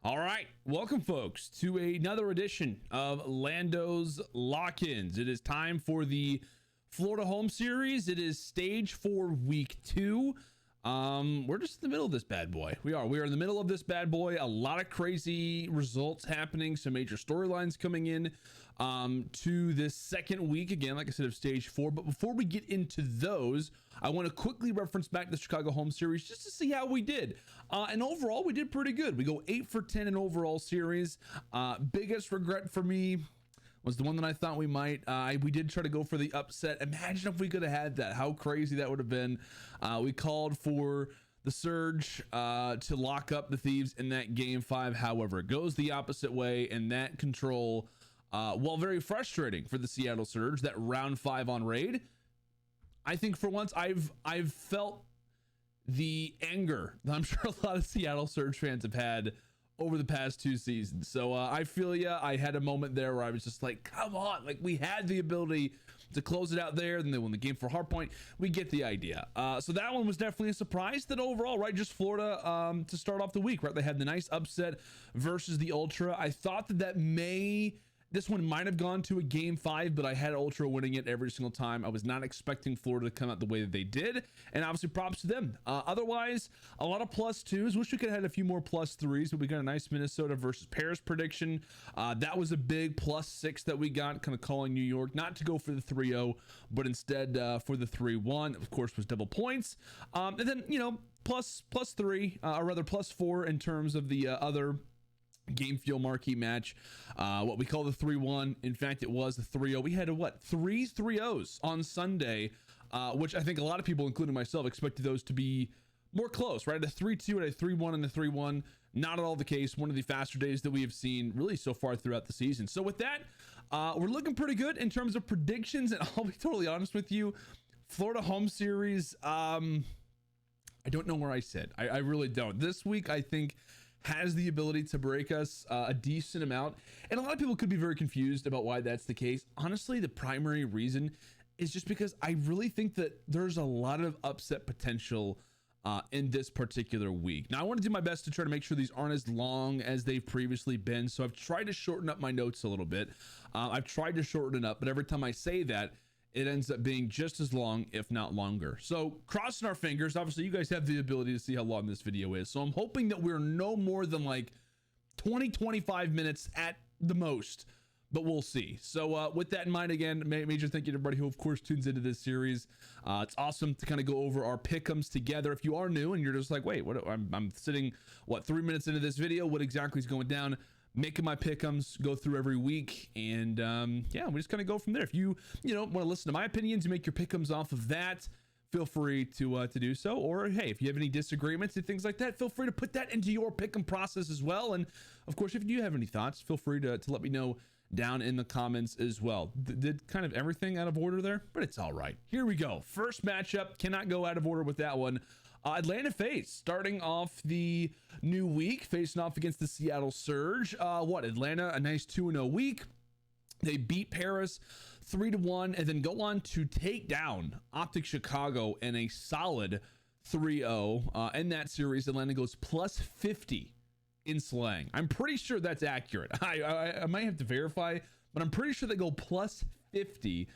All right, welcome folks to another edition of LandO's Lock-ins. It is time for the Florida home series. It is stage 4, week 2. We're just in the middle of this bad boy. We are in the middle of this bad boy. A lot of crazy results happening, some major storylines coming in to this second week, again, like I said, of stage 4. But before we get into those, I want to quickly reference back the Chicago home series just to see how we did. And overall, we did pretty good. We go 8 for 10 in overall series. Biggest regret for me was the one that I thought we might. We did try to go for the upset. Imagine if we could have had that. How crazy that would have been. We called for the Surge to lock up the Thieves in that game 5. However, it goes the opposite way, and that control, while very frustrating for the Seattle Surge, that round 5 on raid, I think for once I've felt the anger that I'm sure a lot of Seattle Surge fans have had over the past 2 seasons. So I feel ya. I had a moment there where I was just like, come on, like we had the ability to close it out there, and they won the game for Hardpoint. We get the idea. So that one was definitely a surprise. That overall, right, just Florida to start off the week, right? They had the nice upset versus the Ultra. I thought this one might have gone to a game 5, but I had Ultra winning it every single time. I was not expecting Florida to come out the way that they did, and obviously props to them. Otherwise, a lot of +2s. Wish we could have had a few more +3s, but we got a nice Minnesota versus Paris prediction. That was a big +6 that we got, kind of calling New York not to go for the 3-0, but instead for the 3-1. Of course, was double points. And then, +3, or rather +4 in terms of the other game fuel marquee match, what we call the 3-1. In fact, it was the 3-0. We had three 3-0s on Sunday, which I think a lot of people, including myself, expected those to be more close, right? A 3-2 and a 3-1 and a 3-1. Not at all the case. One of the faster days that we have seen really so far throughout the season. So with that, we're looking pretty good in terms of predictions, and I'll be totally honest with you, Florida home series, I don't know where I sit. I really don't. This week, I think, has the ability to break us a decent amount, and a lot of people could be very confused about why that's the case. Honestly, the primary reason is just because I really think that there's a lot of upset potential in this particular week. Now, I want to do my best to try to make sure these aren't as long as they've previously been, so I've tried to shorten up my notes a little bit. I've tried to shorten it up, but every time I say that, it ends up being just as long, if not longer. So crossing our fingers. Obviously, you guys have the ability to see how long this video is. So I'm hoping that we're no more than like 20-25 minutes at the most, but we'll see. So with that in mind, again, major thank you to everybody who, of course, tunes into this series. It's awesome to kind of go over our pick'ems together. If you are new and you're just like, wait, what? I'm sitting, 3 minutes into this video? What exactly is going down? Making my pick'ems, go through every week, and yeah, we just kind of go from there. If you want to listen to my opinions and make your pick'ems off of that, feel free to do so. Or hey, if you have any disagreements and things like that, feel free to put that into your pick'em process as well. And of course, if you have any thoughts, feel free to let me know down in the comments as well. Did kind of everything out of order there, but it's all right. Here we go. First matchup, cannot go out of order with that one. Atlanta FaZe starting off the new week, facing off against the Seattle Surge. Atlanta, a nice 2-0 week. They beat Paris 3-1 and then go on to take down Optic Chicago in a solid 3-0. In that series, Atlanta goes +50 in slang. I'm pretty sure that's accurate. I might have to verify, but I'm pretty sure they go +50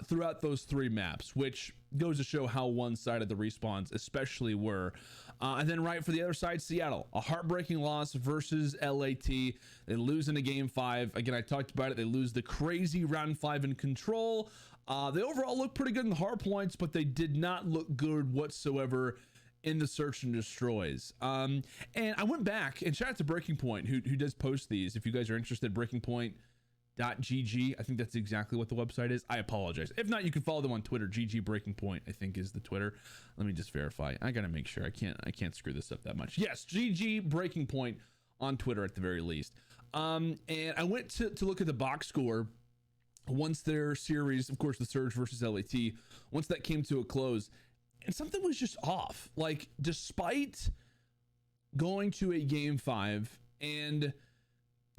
throughout those 3 maps, which goes to show how one-sided the respawns especially were. And then right for the other side, Seattle, a heartbreaking loss versus LAT. They lose in a game 5. Again, I talked about it. They lose the crazy round 5 in control. They overall look pretty good in the hard points, but they did not look good whatsoever in the search and destroys. And I went back and shout out to Breaking Point, who does post these. If you guys are interested, breakingpoint.gg. I think that's exactly what the website is. I apologize. If not, you can follow them on Twitter. GG Breaking Point, I think, is the Twitter. Let me just verify. I gotta make sure. I can't screw this up that much. Yes, GG Breaking Point on Twitter at the very least. And I went to look at the box score once their series, of course, the Surge versus LAT, once that came to a close, and something was just off. Like, despite going to a game 5, and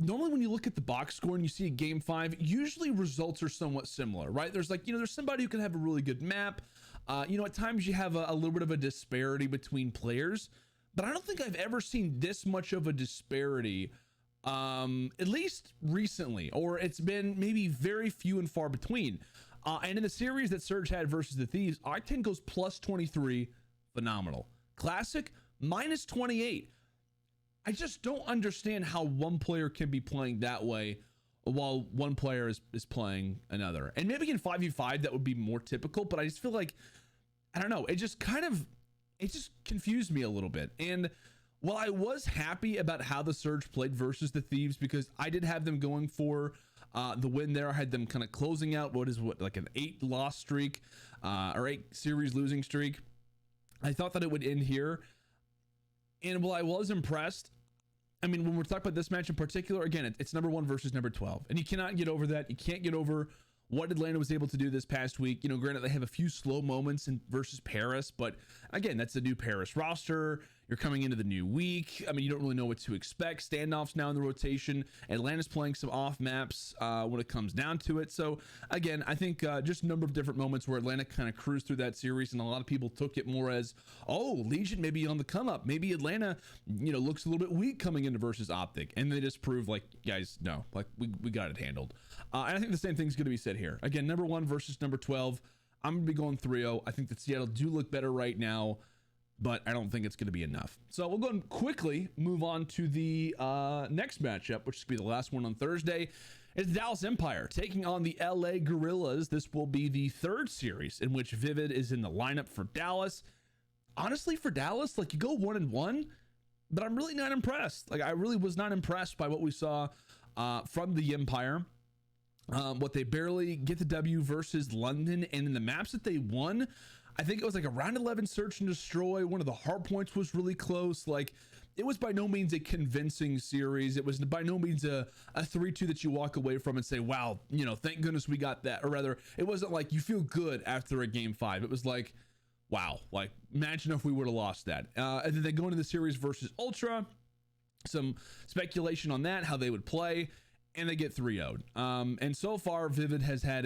normally when you look at the box score and you see a game 5, usually results are somewhat similar, right? There's there's somebody who can have a really good map. At times you have a little bit of a disparity between players, but I don't think I've ever seen this much of a disparity, at least recently, or it's been maybe very few and far between. And in the series that Surge had versus the Thieves, Octane goes plus 23, phenomenal. Classic, minus 28. I just don't understand how one player can be playing that way while one player is playing another. And maybe in 5v5 that would be more typical, but I just feel like, I don't know, it just confused me a little bit. And while I was happy about how the Surge played versus the Thieves, because I did have them going for the win there, I had them kind of closing out like an 8 loss streak, or 8 series losing streak. I thought that it would end here. And while I was impressed, I mean, when we're talking about this match in particular, again, it's number 1 versus number 12, and you cannot get over that. You can't get over what Atlanta was able to do this past week. You know, granted, they have a few slow moments versus Paris, but again, that's the new Paris roster. You're coming into the new week. I mean, you don't really know what to expect. Standoffs now in the rotation. Atlanta's playing some off maps when it comes down to it. So again, I think just a number of different moments where Atlanta kind of cruised through that series, and a lot of people took it more as, oh, Legion may be on the come up. Maybe Atlanta, you know, looks a little bit weak coming into versus Optic, and they just proved, like, guys, no, like we got it handled. And I think the same thing's going to be said here. Again, number 1 versus number 12. I'm going to be going 3-0. I think that Seattle do look better right now, but I don't think it's going to be enough. So we'll go and quickly move on to the next matchup, which will be the last one on Thursday. It's Dallas Empire taking on the LA Gorillas. This will be the 3rd series in which Vivid is in the lineup for Dallas. Honestly, for Dallas, like, you go 1-1, but I'm really not impressed. Like, I really was not impressed by what we saw from the Empire. What they barely get the W versus London, and in the maps that they won, I think it was like a round 11 search and destroy. One of the hard points was really close. Like, it was by no means a convincing series. It was by no means a 3-2 that you walk away from and say, wow, you know, thank goodness we got that. Or rather, it wasn't like you feel good after a game 5. It was like, wow, like, imagine if we would have lost that. And then they go into the series versus Ultra. Some speculation on that, how they would play, and they get 3-0'd. And so far, Vivid has had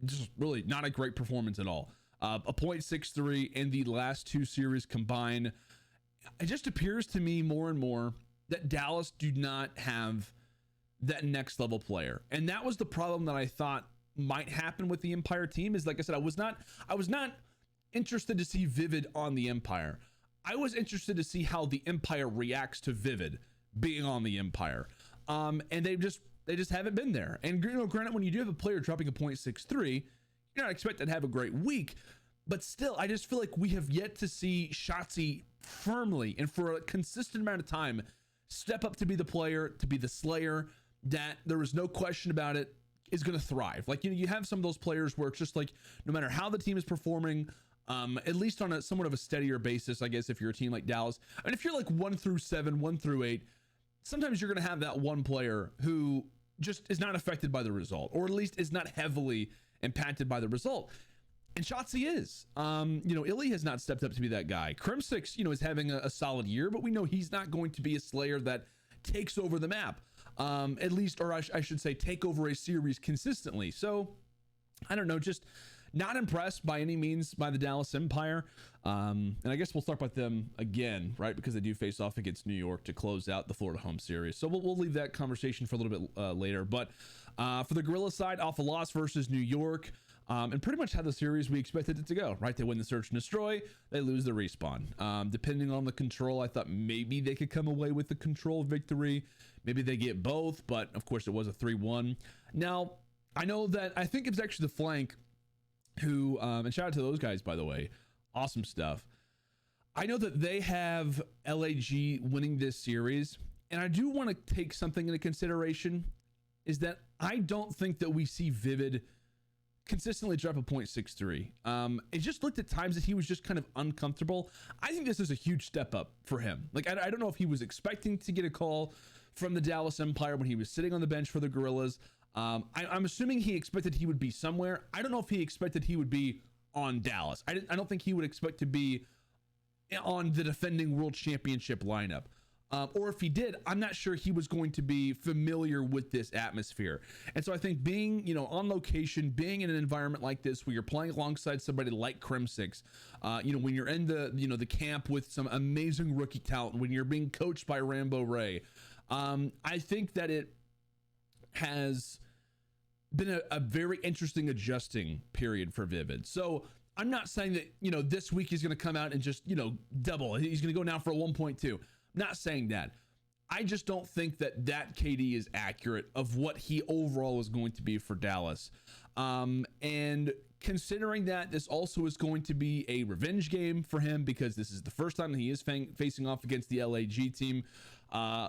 just really not a great performance at all. A 0.63 in the last 2 series combined. It just appears to me more and more that Dallas do not have that next level player. And that was the problem that I thought might happen with the Empire team. Is, like I said, I was not interested to see Vivid on the Empire. I was interested to see how the Empire reacts to Vivid being on the Empire. And they just haven't been there. And, you know, granted, when you do have a player dropping a 0.63, you're not expected to have a great week, but still, I just feel like we have yet to see Shotzzy firmly and for a consistent amount of time step up to be the player, to be the slayer that there was no question about it is going to thrive. Like, you know, you have some of those players where it's just like, no matter how the team is performing, at least on a somewhat of a steadier basis, I guess, if you're a team like Dallas. I mean, if you're like 1 through 7, 1 through 8, sometimes you're going to have that one player who just is not affected by the result, or at least is not heavily impacted by the result. And Shotzzy is. You know, Illy has not stepped up to be that guy. Crimsix, you know, is having a solid year, but we know he's not going to be a slayer that takes over the map. At least, or I should say, take over a series consistently. So, I don't know, just not impressed by any means by the Dallas Empire. And I guess we'll start with them again, right? Because they do face off against New York to close out the Florida home series. So we'll leave that conversation for a little bit later. But for the Gorilla side, off a loss versus New York, and pretty much how the series we expected it to go, right? They win the search and destroy, they lose the respawn. Depending on the control, I thought maybe they could come away with the control victory. Maybe they get both, but of course it was a 3-1. Now, I know that I think it was actually the flank who, and shout out to those guys, by the way, awesome stuff. I know that they have LAG winning this series, and I do want to take something into consideration, is that I don't think that we see Vivid consistently drop a 0.63. It just looked at times that he was just kind of uncomfortable. I think this is a huge step up for him. Like, I don't know if he was expecting to get a call from the Dallas Empire when he was sitting on the bench for the Gorillas. I'm assuming he expected he would be somewhere. I don't know if he expected he would be on Dallas. I don't think he would expect to be on the defending world championship lineup. Or if he did, I'm not sure he was going to be familiar with this atmosphere. And so I think being, on location, being in an environment like this where you're playing alongside somebody like Crimsix, when you're in the camp with some amazing rookie talent, when you're being coached by Rambo Ray, I think that it has been a very interesting adjusting period for Vivid. So I'm not saying that, this week he's going to come out and just, double. He's going to go now for a 1.2. Not saying that. I just don't think that KD is accurate of what he overall is going to be for Dallas. And considering that this also is going to be a revenge game for him, because this is the first time that he is facing off against the LAG team,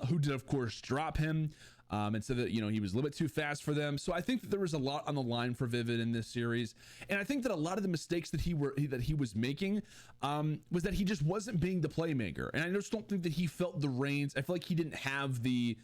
who did, of course, drop him. And so that, he was a little bit too fast for them. So I think that there was a lot on the line for Vivid in this series. And I think that a lot of the mistakes that he was making was that he just wasn't being the playmaker. And I just don't think that he felt the reins. I feel like he didn't have he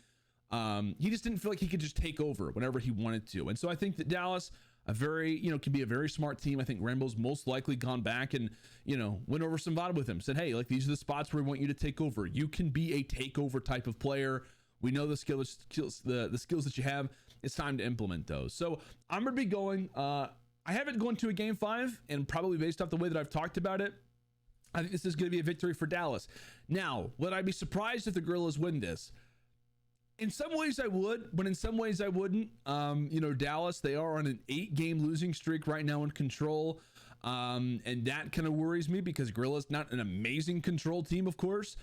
just didn't feel like he could just take over whenever he wanted to. And so I think that Dallas, can be a very smart team. I think Rambo's most likely gone back and, went over some VOD with him, said, hey, like, these are the spots where we want you to take over. You can be a takeover type of player. We know the skills that you have. It's time to implement those. So I'm going to be going, I have it going to a game 5, and probably based off the way that I've talked about it, I think this is going to be a victory for Dallas. Now, would I be surprised if the Gorillas win this? In some ways I would, but in some ways I wouldn't. Dallas, they are on an 8-game losing streak right now in Control. And that kind of worries me, because Gorilla's not an amazing Control team, of course.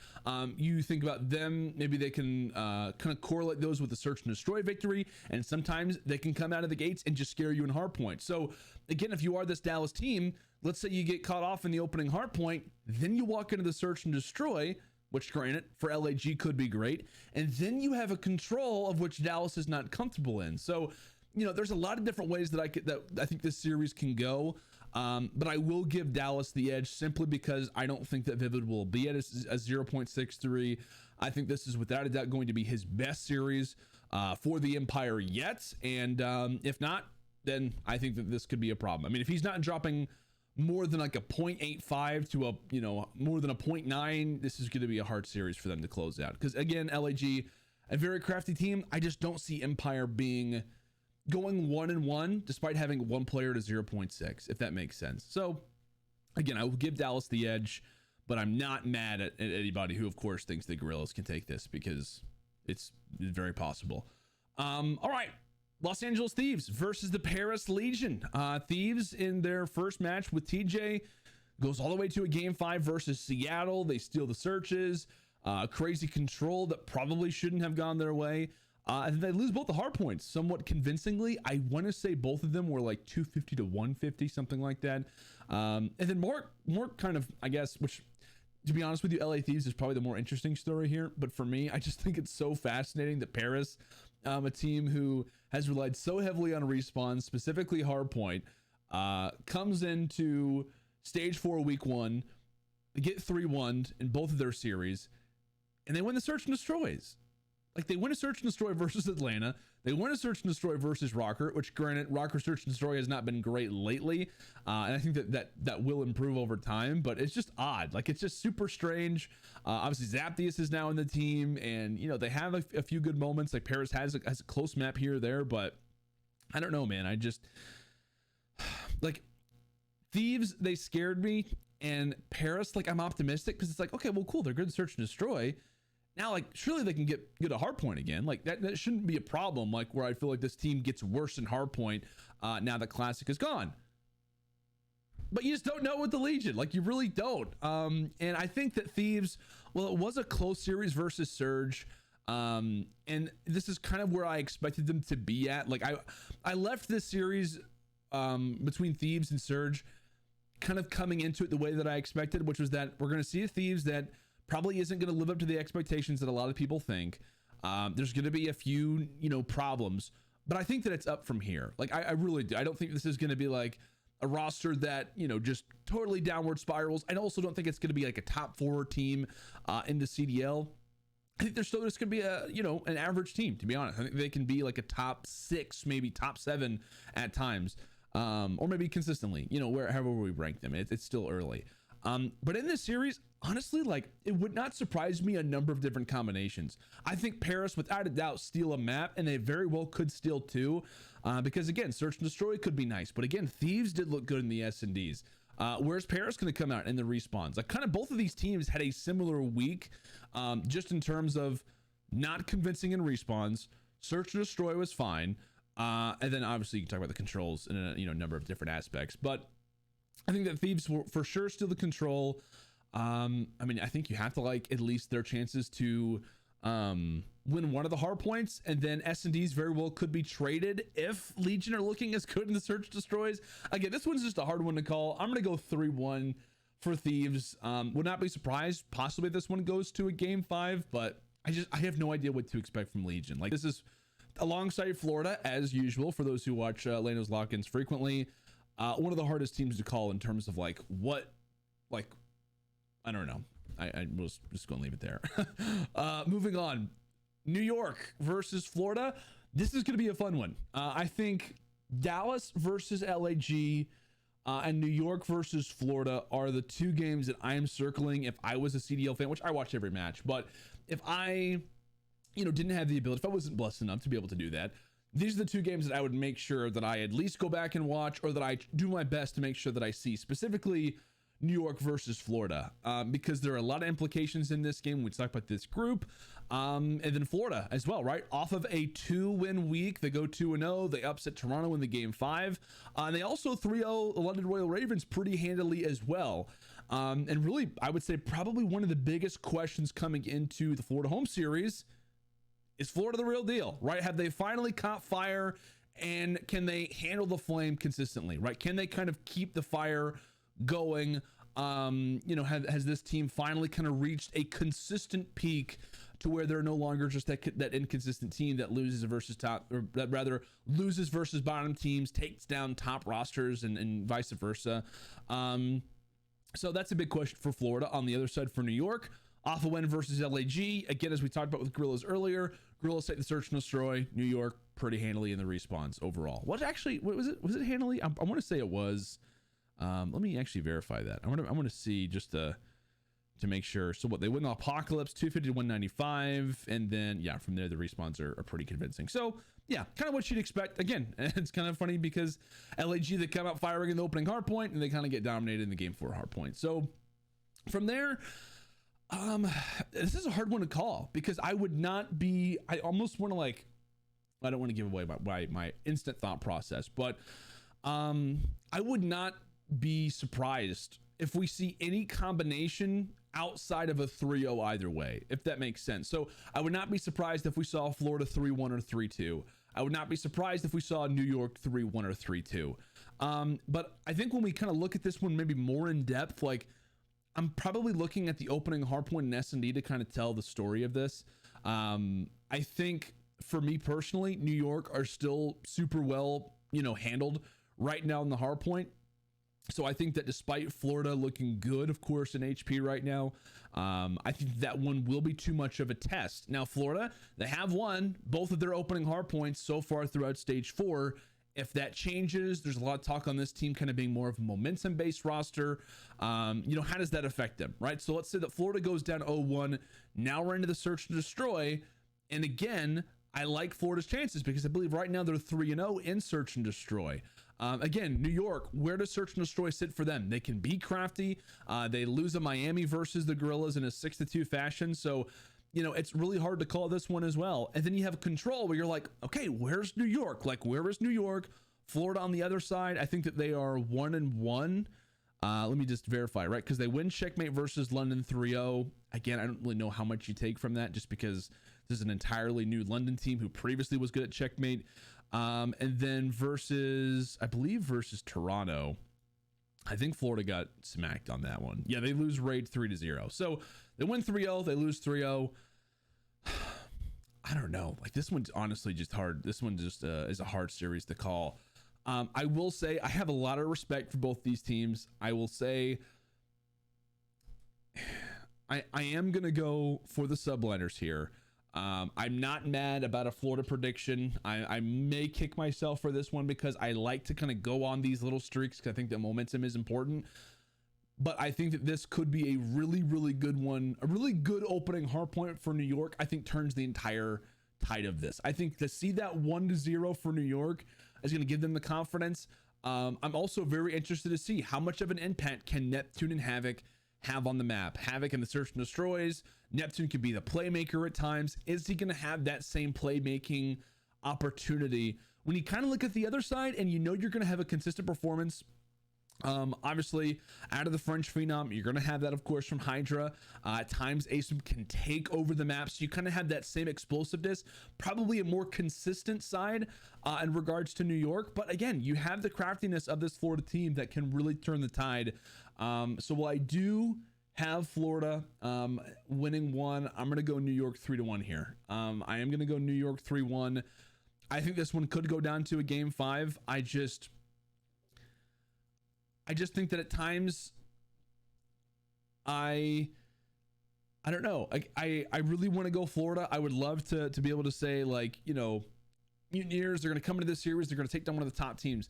You think about them, maybe they can kind of correlate those with the Search and Destroy victory, and sometimes they can come out of the gates and just scare you in hardpoint. So again, if you are this Dallas team, let's say you get caught off in the opening hardpoint, then you walk into the Search and Destroy, which, granted, for LAG could be great, and then you have a Control of which Dallas is not comfortable in. So there's a lot of different ways that I think this series can go. But I will give Dallas the edge simply because I don't think that Vivid will be at a 0.63. I think this is without a doubt going to be his best series for the Empire yet. And if not, then I think that this could be a problem. I mean, if he's not dropping more than like a 0.85 to more than a 0.9, this is going to be a hard series for them to close out. Because again, LAG, a very crafty team. I just don't see Empire going 1-1 despite having one player to 0.6, if that makes sense. So again, I will give Dallas the edge, but I'm not mad at anybody who, of course, thinks the Gorillas can take this, because it's very possible. All right, Los Angeles Thieves versus the Paris Legion. Thieves in their first match with TJ goes all the way to a game 5 versus Seattle. They steal the searches, crazy Control that probably shouldn't have gone their way. And they lose both the hard points somewhat convincingly. I want to say both of them were like 250 to 150, something like that. And then more kind of, I guess, which, to be honest with you, LA Thieves is probably the more interesting story here. But for me, I just think it's so fascinating that Paris, a team who has relied so heavily on respawn, specifically hardpoint, comes into stage 4 week 1, they get 3-1 in both of their series, and they win the Search and Destroys. Like, they win a Search and Destroy versus Atlanta. They win a Search and Destroy versus Rocker, which, granted, Rocker Search and Destroy has not been great lately. And I think that will improve over time, but it's just odd. Like, it's just super strange. Obviously, Zaptius is now in the team, and, they have a few good moments. Like, Paris has a close map here or there, but I don't know, man. I just, like, Thieves, they scared me, and Paris, like, I'm optimistic, because it's like, okay, well, cool. They're good at Search and Destroy. Now, like, surely they can get a hardpoint again. Like, that shouldn't be a problem, like, where I feel like this team gets worse in hardpoint now that Classic is gone. But you just don't know with the Legion. Like, you really don't. And I think that Thieves, well, it was a close series versus Surge. And this is kind of where I expected them to be at. Like, I left this series between Thieves and Surge kind of coming into it the way that I expected, which was that we're going to see a Thieves that probably isn't going to live up to the expectations that a lot of people think. There's going to be a few, problems, but I think that it's up from here. Like, I really do. I don't think this is going to be like a roster that, just totally downward spirals. I also don't think it's going to be like a top 4 team in the CDL. I think they're still just going to be an average team, to be honest. I think they can be like a top 6, maybe top 7 at times, or maybe consistently, however we rank them. It's still early. But in this series, honestly, like, it would not surprise me a number of different combinations. I think Paris, without a doubt, steal a map, and they very well could steal two, because again, search and destroy could be nice, but again, Thieves did look good in the S&Ds. Where's Paris going to come out in the respawns? Like, kind of both of these teams had a similar week, just in terms of not convincing in respawns. Search and destroy was fine, and then obviously you can talk about the controls in a number of different aspects. But I think that Thieves will for sure steal the control. I mean, I think you have to like at least their chances to win one of the hard points, and then S&Ds very well could be traded if Legion are looking as good in the search destroys. Again, this one's just a hard one to call. I'm gonna go 3-1 for Thieves. Would not be surprised possibly this one goes to a game 5, but I have no idea what to expect from Legion. Like, this is alongside Florida as usual for those who watch LandO's lock-ins frequently, one of the hardest teams to call in terms of like what, like, I don't know. I was just going to leave it there. Moving on, New York versus Florida. This is going to be a fun one. I think Dallas versus LAG and New York versus Florida are the two games that I am circling if I was a CDL fan, which I watch every match. But if I, didn't have the ability, if I wasn't blessed enough to be able to do that, these are the two games that I would make sure that I at least go back and watch, or that I do my best to make sure that I see, specifically New York versus Florida, because there are a lot of implications in this game. We talk about this group, and then Florida as well, right? Off of a 2-win week, they go 2-0. They upset Toronto in the game 5. And they also 3-0 the London Royal Ravens pretty handily as well. And really, I would say probably one of the biggest questions coming into the Florida home series is Florida the real deal, right? Have they finally caught fire, and can they handle the flame consistently, right? Can they kind of keep the fire going? Has this team finally kind of reached a consistent peak to where they're no longer just that inconsistent team that loses versus top, or that rather loses versus bottom teams, takes down top rosters, and vice versa. So that's a big question for Florida. On the other side, for New York, off a win versus LAG, again, as we talked about with Gorillas earlier, Gorillas take the search and destroy. New York pretty handily in the respawns overall. What was it? Was it handily? I want to say it was. Let me actually verify that. I want to see just to make sure. So what, they win the Apocalypse 250 to 195, and then from there the respawns are pretty convincing. So kind of what you'd expect. Again, it's kind of funny because LAG, they come out firing in the opening hard point, and they kind of get dominated in the game 4 hard point. So from there, this is a hard one to call, because I almost want to, I don't want to give away my instant thought process, but I would not be surprised if we see any combination outside of a 3-0 either way, if that makes sense. So I would not be surprised if we saw Florida 3-1 or 3-2. I would not be surprised if we saw New York 3-1 or 3-2. But I think when we kind of look at this one maybe more in depth, like, I'm probably looking at the opening hardpoint in S&D to kind of tell the story of this. I think for me personally, New York are still super well, handled right now in the hardpoint. So I think that despite Florida looking good, of course, in HP right now, I think that one will be too much of a test. Now, Florida, they have won both of their opening hardpoints so far throughout stage 4. If that changes, there's a lot of talk on this team kind of being more of a momentum-based roster. How does that affect them, right? So let's say that Florida goes down 0-1. Now we're into the search and destroy. And again, I like Florida's chances because I believe right now they're 3-0 in search and destroy. Again, New York, where does search and destroy sit for them? They can be crafty. They lose a Miami versus the Gorillas in a 6-2 fashion. So, it's really hard to call this one as well. And then you have control where you're like, okay, where's New York? Like, where is New York? Florida on the other side, I think that they are 1-1. Let me just verify, right? Because they win checkmate versus London 3-0. Again, I don't really know how much you take from that, just because this is an entirely new London team who previously was good at checkmate. And then versus Toronto, I think Florida got smacked on that one. Yeah, they lose raid 3-0. So they win 3-0, they lose 3-0. I don't know. Like, this one's honestly just hard. This one just is a hard series to call. I will say I have a lot of respect for both these teams. I will say I am going to go for the subliners here. I'm not mad about a Florida prediction. I may kick myself for this one because I like to kind of go on these little streaks because I think that momentum is important. but I think that this could be a really, really good one, a really good opening hard point for New York. I think turns the entire tide of this. I think to see that 1-0 for New York is going to give them the confidence. I'm also very interested to see how much of an impact can Neptune and Havoc have on the map. Havoc in the search and destroys. Neptune could be the playmaker at times. Is he going to have that same playmaking opportunity when you kind of look at the other side and you know you're going to have a consistent performance? Obviously out of the French Phenom, you're going to have that, of course, from Hydra. At times Asum can take over the map, so you kind of have that same explosiveness, probably a more consistent side in regards to New York. But again, you have the craftiness of this Florida team that can really turn the tide. So while I do have Florida winning one, I'm going to go New York 3-1 here. I am going to go New York 3-1. I think this one could go down to a game 5. I just think that at times I don't know. I really want to go Florida. I would love to be able to say, like, you know, Mutineers, they're going to come into this series, they're going to take down one of the top teams.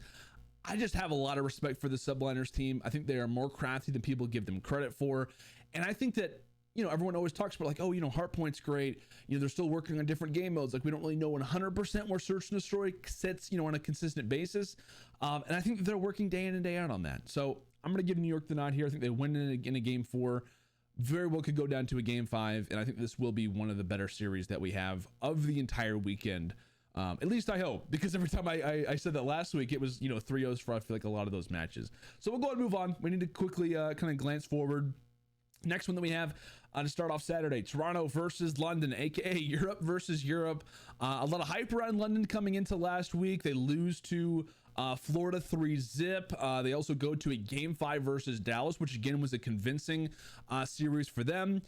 I just have a lot of respect for the Subliners team. I think they are more crafty than people give them credit for. And I think that, you know, everyone always talks about, like, oh, you know, Hardpoint's great. You know, they're still working on different game modes. Like, we don't really know 100% where Search and Destroy sits, you know, on a consistent basis. And I think that they're working day in and day out on that. So I'm going to give New York the nod here. I think they win in a game 4. Very well could go down to a game 5. And I think this will be one of the better series that we have of the entire weekend. At least I hope, because every time I said that last week, it was, you know, 3-0s for, I feel like, a lot of those matches. So we'll go ahead and move on. We need to quickly kind of glance forward. Next one that we have to start off Saturday, Toronto versus London, aka Europe versus Europe. A lot of hype around London coming into last week. They lose to Florida 3-zip. They also go to a game 5 versus Dallas, which again was a convincing series for them.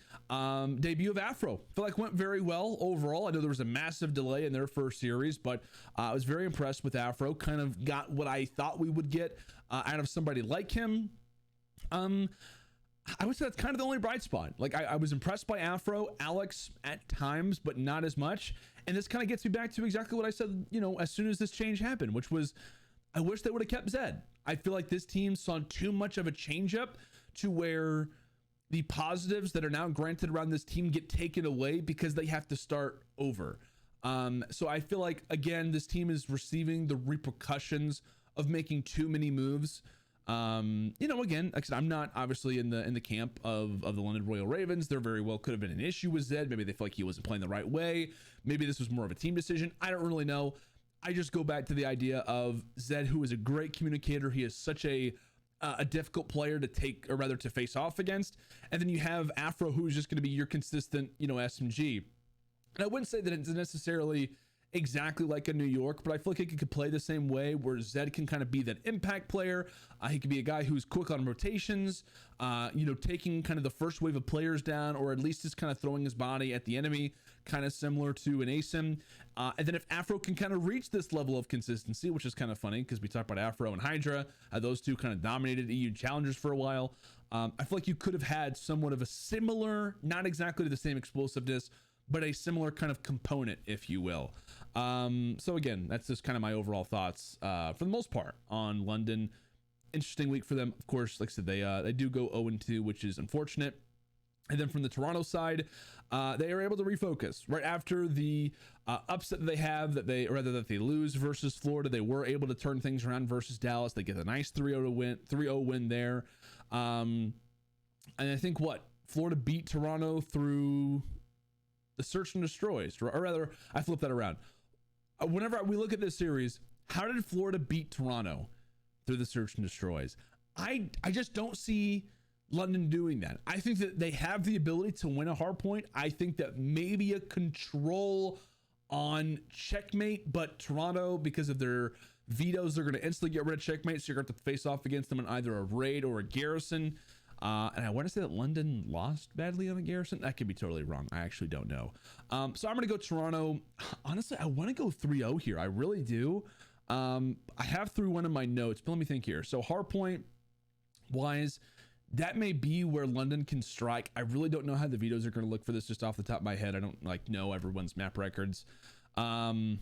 Debut of Afro, I feel like went very well overall. I know there was a massive delay in their first series, but I was very impressed with Afro. Kind of got what I thought we would get out of somebody like him. I would say that's kind of the only bright spot. Like, I was impressed by Afro, Alex at times, but not as much. And this kind of gets me back to exactly what I said, you know, as soon as this change happened, which was, I wish they would have kept Zed. I feel like this team saw too much of a change up to where the positives that are now granted around this team get taken away because they have to start over. So I feel like, again, this team is receiving the repercussions of making too many moves. You know, again, like I said, I'm not obviously in the camp of the London Royal Ravens. There very well could have been an issue with Zed. Maybe they feel like he wasn't playing the right way. Maybe this was more of a team decision. I don't really know. I just go back to the idea of Zed, who is a great communicator. He is such a difficult player to take, or rather to face off against. And then you have Afro, who is just going to be your consistent, you know, SMG. And I wouldn't say that it's necessarily exactly like a New York, but I feel like he could play the same way, where Zed can kind of be that impact player. He could be a guy who's quick on rotations, you know, taking kind of the first wave of players down, or at least just kind of throwing his body at the enemy, kind of similar to an Asum. And then if Afro can kind of reach this level of consistency, which is kind of funny because we talked about Afro and Hydra, those two kind of dominated EU challengers for a while. I feel like you could have had somewhat of a similar, not exactly the same explosiveness, but a similar kind of component, if you will. So again, that's just kind of my overall thoughts for the most part on London. Interesting week for them, of course. Like I said, they do go 0-2, which is unfortunate. And then from the Toronto side, they are able to refocus right after the upset that they have, that they lose versus Florida. They were able to turn things around versus Dallas. They get a nice 3-0 win there. And I think Florida beat Toronto through the search and destroys, or rather, I flip that around. Whenever we look at this series, how did Florida beat Toronto through the search and destroys? I just don't see London doing that. I think that they have the ability to win a hard point. I think that maybe a control on checkmate, but Toronto, because of their vetoes, they're going to instantly get rid of checkmate, so you're going to have to face off against them in either a raid or a garrison. And I want to say that London lost badly on the garrison. That could be totally wrong. I actually don't know. So I'm going to go Toronto. Honestly, I want to go 3-0 here. I really do. I have 3-1 in my notes, but let me think here. So hardpoint wise, that may be where London can strike. I really don't know how the vetoes are going to look for this just off the top of my head. I don't know everyone's map records. I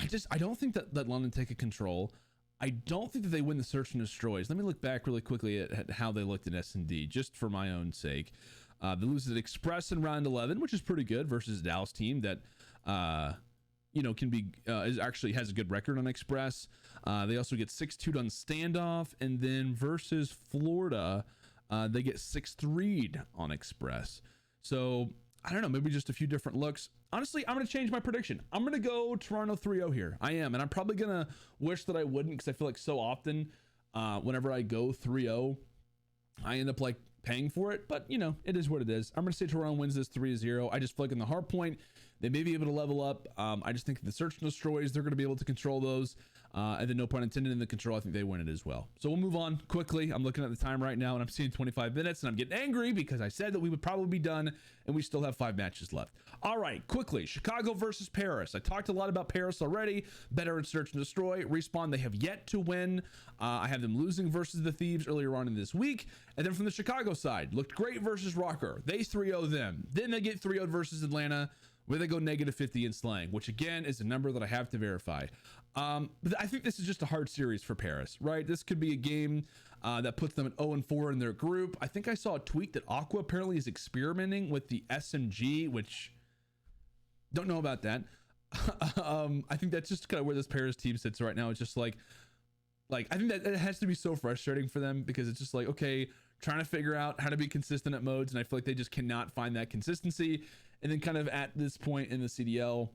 don't think that London take a control. I don't think that they win the search and destroys. Let me look back really quickly at how they looked in S&D, just for my own sake. They lose at Express in round 11, which is pretty good, versus Dallas team that, can be actually has a good record on Express. They also get 6-2 on standoff, and then versus Florida, they get 6-3 on Express. So I don't know, maybe just a few different looks. Honestly, I'm going to change my prediction. I'm going to go Toronto 3-0 here. I am, and I'm probably going to wish that I wouldn't, because I feel like so often whenever I go 3-0, I end up like paying for it, but it is what it is. I'm going to say Toronto wins this 3-0. I just feel like in the hard point, they may be able to level up. I just think the search and destroys, they're going to be able to control those. And then no pun intended in the control, I think they win it as well. So we'll move on quickly. I'm looking at the time right now and I'm seeing 25 minutes and I'm getting angry because I said that we would probably be done and we still have 5 matches left. All right, quickly, Chicago versus Paris. I talked a lot about Paris already. Better in search and destroy. Respawn, they have yet to win. I have them losing versus the Thieves earlier on in this week. And then from the Chicago side, looked great versus Rocker. They 3-0 them. Then they get 3-0 versus Atlanta, where they go -50 in slaying, which again is a number that I have to verify. But I think this is just a hard series for Paris, right? This could be a game that puts them at 0-4 in their group. I think I saw a tweet that Aqua apparently is experimenting with the SMG, which don't know about that. I think that's just kind of where this Paris team sits right now. It's just like I think that it has to be so frustrating for them, because it's just like, okay, trying to figure out how to be consistent at modes, and I feel like they just cannot find that consistency. And then kind of at this point in the CDL,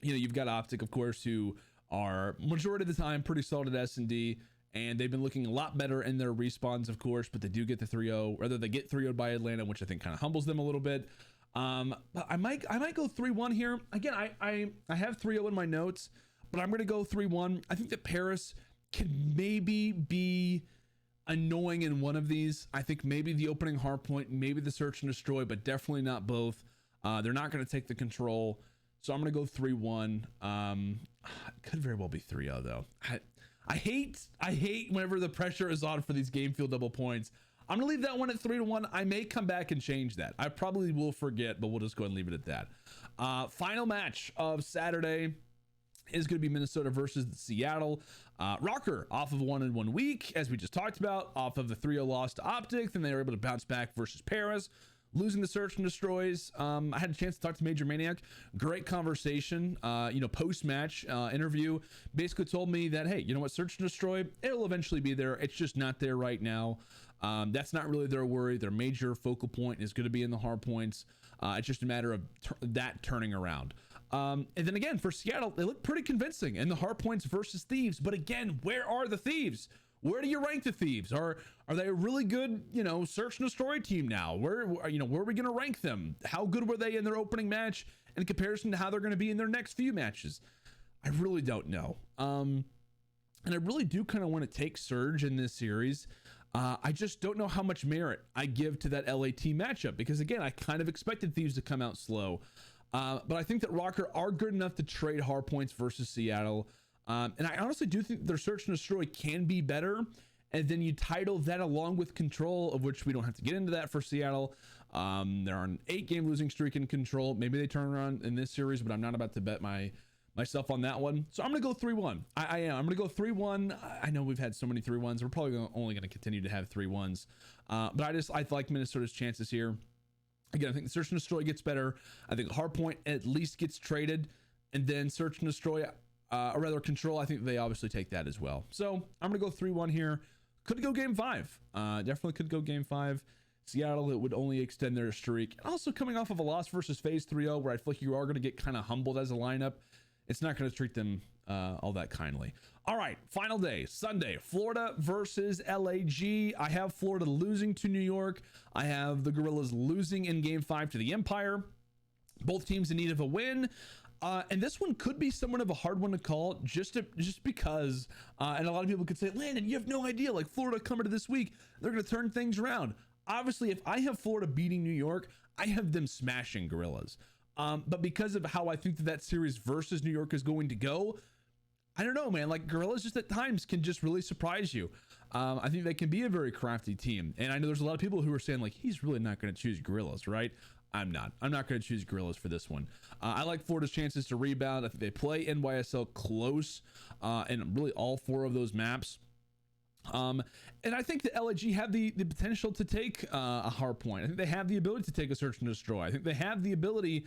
you've got Optic, of course, who are majority of the time pretty solid at S&D, and they've been looking a lot better in their respawns, of course, but they do get the 3-0, rather they get 3-0'd by Atlanta, which I think kind of humbles them a little bit. But I might go 3-1 here. Again, I have 3-0 in my notes, but I'm going to go 3-1. I think that Paris can maybe be annoying in one of these. I think maybe the opening hard point, maybe the search and destroy, but definitely not both. They're not going to take the control. So I'm going to go 3-1. Could very well be 3-0 though. I hate whenever the pressure is on for these game field double points. I'm going to leave that one at 3-1. I may come back and change that. I probably will forget, but we'll just go ahead and leave it at that. Final match of Saturday is going to be Minnesota versus Seattle. Rocker off of 1-1 week, as we just talked about, off of the 3-0 loss to Optic. Then they were able to bounce back versus Paris, losing the search and destroys. I had a chance to talk to Major Maniac. Great conversation. Post-match interview, basically told me that, hey, you know what, search and destroy, it'll eventually be there. It's just not there right now. That's not really their worry. Their major focal point is going to be in the hard points. It's just a matter of that turning around. And then again, for Seattle, they look pretty convincing in the hard points versus Thieves. But again, where are the Thieves? Where do you rank the Thieves? Are they a really good, search and destroy team now? Where are we going to rank them? How good were they in their opening match in comparison to how they're going to be in their next few matches? I really don't know. And I really do kind of want to take Surge in this series. I just don't know how much merit I give to that LAT matchup, because again, I kind of expected Thieves to come out slow. But I think that Rocker are good enough to trade hard points versus Seattle. And I honestly do think their search and destroy can be better. And then you title that along with control, of which we don't have to get into that for Seattle. They're on an 8-game losing streak in control. Maybe they turn around in this series, but I'm not about to bet myself on that one. So I'm going to go 3-1. I am. I'm going to go 3-1. I know we've had so many 3-1s. We're probably only going to continue to have 3-1s. But I like Minnesota's chances here. Again, I think the search and destroy gets better. I think hardpoint at least gets traded, and then search and destroy, or rather control, I think they obviously take that as well. So I'm going to go 3-1 here. Could go game 5. Definitely could go game 5. Seattle, it would only extend their streak. Also coming off of a loss versus FaZe 3-0, where I feel like you are going to get kind of humbled as a lineup. It's not going to treat them all that kindly. All right, final day, Sunday, Florida versus LAG. I have Florida losing to New York. I have the Gorillas losing in game 5 to the Empire. Both teams in need of a win. And this one could be somewhat of a hard one to call, just because, and a lot of people could say, Landon, you have no idea, like Florida coming to this week, they're going to turn things around. Obviously, if I have Florida beating New York, I have them smashing Gorillas. But because of how I think that series versus New York is going to go, I don't know, man. Like, Gorillas just at times can just really surprise you. I think they can be a very crafty team. And I know there's a lot of people who are saying, like, he's really not going to choose Gorillas, right? I'm not going to choose Gorillas for this one. I like Florida's chances to rebound. I think they play NYSL close, and really all 4 of those maps. And I think the LAG have the potential to take a hard point. I think they have the ability to take a search and destroy. I think they have the ability,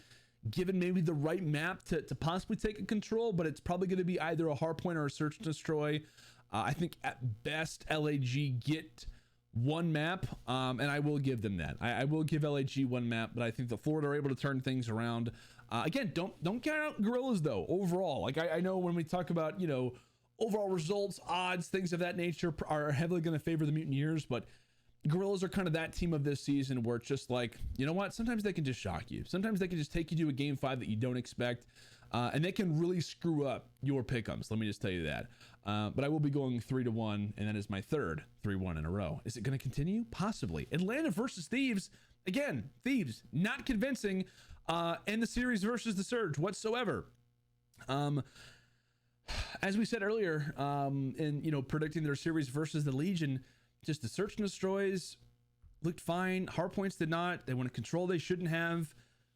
given maybe the right map, to possibly take a control, but it's probably going to be either a hard point or a search and destroy. I think at best LAG get one map, and I will give them that. I will give LAG one map, but I think the Florida are able to turn things around. Again, don't count out Gorillas though. Overall, like I know when we talk about, overall results, odds, things of that nature are heavily going to favor the Mutineers, but Gorillas are kind of that team of this season where it's just like, you know what? Sometimes they can just shock you. Sometimes they can just take you to a game 5 that you don't expect, and they can really screw up your pick'ems. Let me just tell you that. But I will be going 3-1, and that is my third 3-1 in a row. Is it going to continue? Possibly. Atlanta versus Thieves. Again, Thieves not convincing in the series versus the Surge whatsoever. As we said earlier, in predicting their series versus the Legion, just the search and destroys looked fine. Hardpoints did not. They want to control they shouldn't have.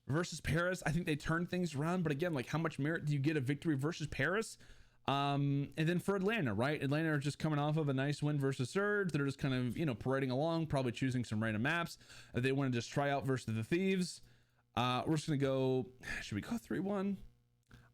Versus Paris, I think they turned things around. But again, like, how much merit do you get a victory versus Paris? And then for Atlanta, right? Atlanta are just coming off of a nice win versus Surge. They're just kind of, parading along, probably choosing some random maps that they want to just try out versus the Thieves. We're just going to go, should we go 3-1?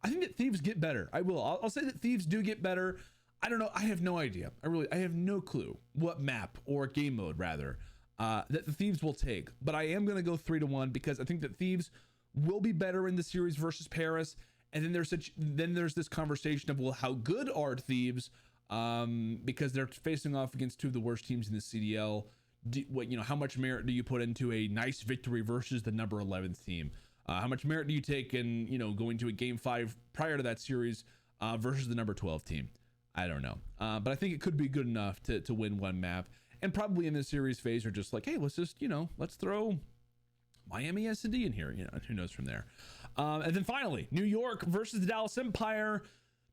I think that Thieves get better. I will. I'll say that Thieves do get better. I don't know. I have no idea. I have no clue what map or game mode rather that the Thieves will take. But I am going to go 3-1 because I think that Thieves will be better in the series versus Paris. And then there's this conversation of, well, how good are Thieves? Because they're facing off against 2 of the worst teams in the CDL. How much merit do you put into a nice victory versus the number 11th team? How much merit do you take in, going to a game 5 prior to that series versus the number 12 team? I don't know. But I think it could be good enough to win one map. And probably in this series phase are just like, hey, let's just, let's throw Miami S&D in here. Who knows from there. And then finally, New York versus the Dallas Empire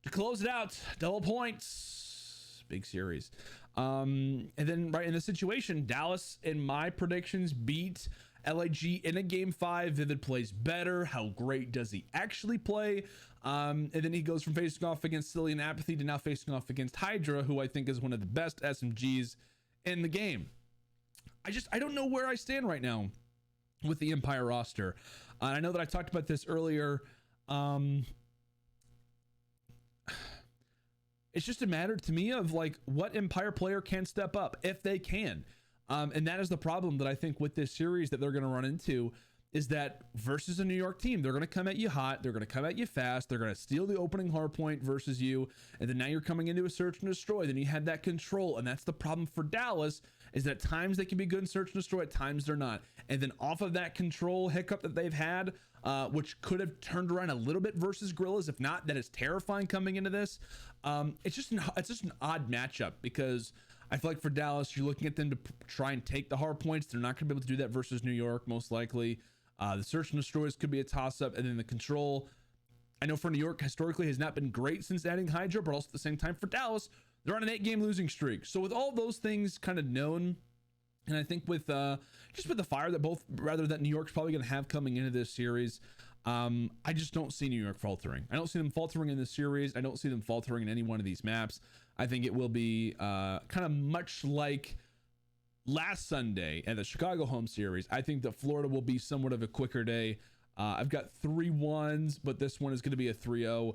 to close it out. Double points. Big series. And then right in the situation, Dallas, in my predictions, beat LAG in a game 5. Vivid plays better. How great does he actually play? And then he goes from facing off against Silly and Apathy to now facing off against Hydra, who I think is one of the best SMGs in the game. I don't know where I stand right now with the Empire roster. I know that I talked about this earlier. It's just a matter to me of like what Empire player can step up if they can. And that is the problem that I think with this series that they're going to run into, is that versus a New York team, they're going to come at you hot. They're going to come at you fast. They're going to steal the opening hard point versus you. And then now you're coming into a search and destroy. Then you have that control. And that's the problem for Dallas, is that at times they can be good in search and destroy. At times they're not. And then off of that control hiccup that they've had, which could have turned around a little bit versus Gorillas. If not, that is terrifying coming into this. It's just an odd matchup, because I feel like for Dallas, you're looking at them to try and take the hard points. They're not going to be able to do that versus New York, most likely. The search and destroys could be a toss-up, and then the control, I know for New York historically has not been great since adding Hydra, but also at the same time for Dallas, they're on an 8-game losing streak. So with all those things kind of known, and I think with just with the fire that New York's probably going to have coming into this series, I just don't see New York faltering. I don't see them faltering in this series. I don't see them faltering in any one of these maps. I think it will be kind of much like last Sunday at the Chicago home series. I think that Florida will be somewhat of a quicker day. I've got 3-1s, but this one is going to be a 3-0.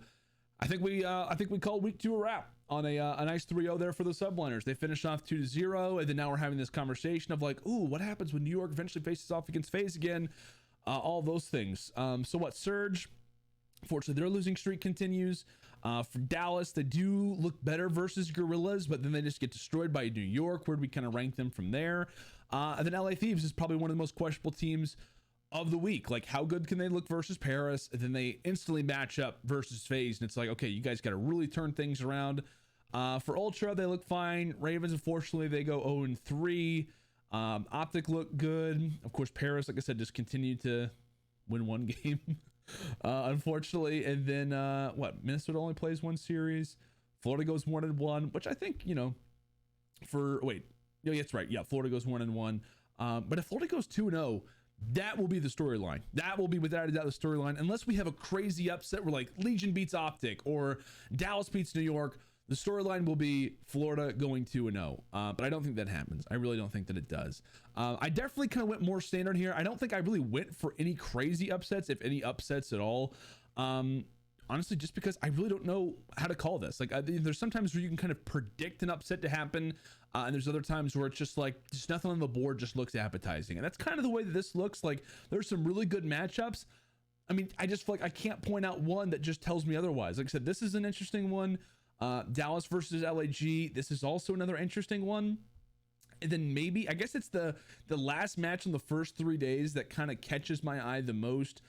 I think we call week 2 a wrap on a nice 3-0 there for the Subliners. They finished off 2-0, and then now we're having this conversation of like, ooh, what happens when New York eventually faces off against FaZe again? All those things. So what, Surge, fortunately, their losing streak continues. For Dallas, they do look better versus Gorillas, but then they just get destroyed by New York. Where do we kind of rank them from there? And then LA Thieves is probably one of the most questionable teams of the week. Like, how good can they look versus Paris? And then they instantly match up versus FaZe, and it's like, okay, you guys got to really turn things around. For Ultra, they look fine. Ravens, unfortunately, they go 0-3. Optic look good. Of course, Paris, like I said, just continued to win one game. Unfortunately. And then Minnesota only plays one series. Florida goes 1-1, which I think, that's right. Yeah, Florida goes 1-1. But if Florida goes 2-0, That will be the storyline. That will be without a doubt the storyline, unless we have a crazy upset where like Legion beats Optic or Dallas beats New York. The storyline will be Florida going 2-0, but I don't think that happens. I really don't think that it does. I definitely kind of went more standard here. I don't think I really went for any crazy upsets, if any upsets at all. Honestly, just because I really don't know how to call this. Like, there's sometimes where you can kind of predict an upset to happen, and there's other times where it's just like, just nothing on the board just looks appetizing. And that's kind of the way that this looks. Like, there's some really good matchups. I mean, I just feel like I can't point out one that just tells me otherwise. Like I said, this is an interesting one. Dallas versus LAG. This is also another interesting one. And then maybe, I guess it's the last match in the first 3 days that kind of catches my eye the most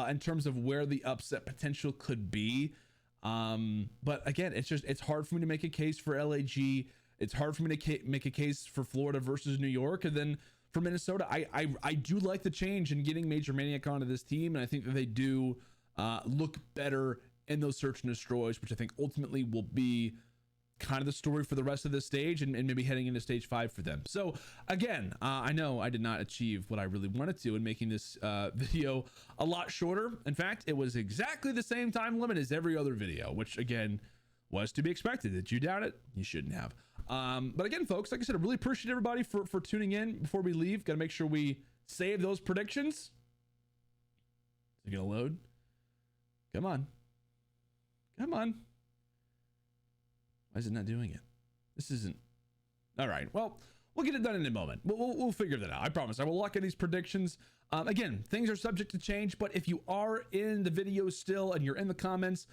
in terms of where the upset potential could be. But again, it's hard for me to make a case for LAG. It's hard for me to make a case for Florida versus New York. And then for Minnesota, I do like the change in getting Major Maniac onto this team. And I think that they do look better in those search and destroys, which I think ultimately will be kind of the story for the rest of this stage and maybe heading into stage 5 for them. So again, I know I did not achieve what I really wanted to in making this video a lot shorter. In fact, it was exactly the same time limit as every other video, which again was to be expected. Did you doubt it? You shouldn't have. But again, folks, like I said, I really appreciate everybody for tuning in. Before we leave, got to make sure we save those predictions. Is it gonna load? Come on. Come on. Why is it not doing it? This isn't. All right. Well, we'll get it done in a moment. We'll figure that out. I promise. I will lock in these predictions. Again, things are subject to change, but if you are in the video still and you're in the comments,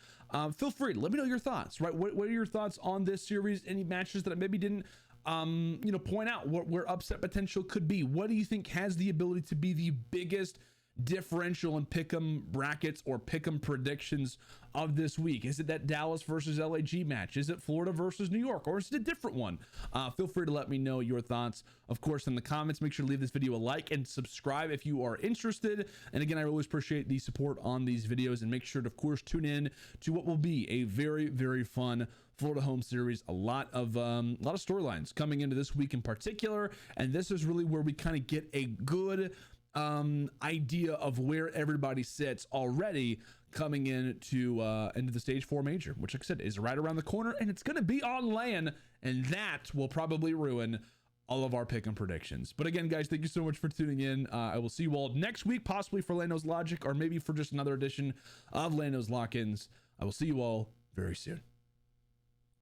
feel free to let me know your thoughts, right? What are your thoughts on this series? Any matches that I maybe didn't, point out where upset potential could be? What do you think has the ability to be the biggest differential in pick'em brackets or pick'em predictions of this week? Is it that Dallas versus LAG match? Is it Florida versus New York, or is it a different one? Feel free to let me know your thoughts, of course, in the comments. Make sure to leave this video a like and subscribe if you are interested. And again, I always appreciate the support on these videos, and make sure to, of course, tune in to what will be a very, very fun Florida home series. A lot of storylines coming into this week in particular, and this is really where we kind of get a good idea of where everybody sits already coming into the stage 4 major, which, like I said, is right around the corner, and it's going to be on LAN, and that will probably ruin all of our pick and predictions. But again, guys, thank you so much for tuning in. I will see you all next week, possibly for LandO's Logic, or maybe for just another edition of LandO's Lock-ins. I will see you all very soon.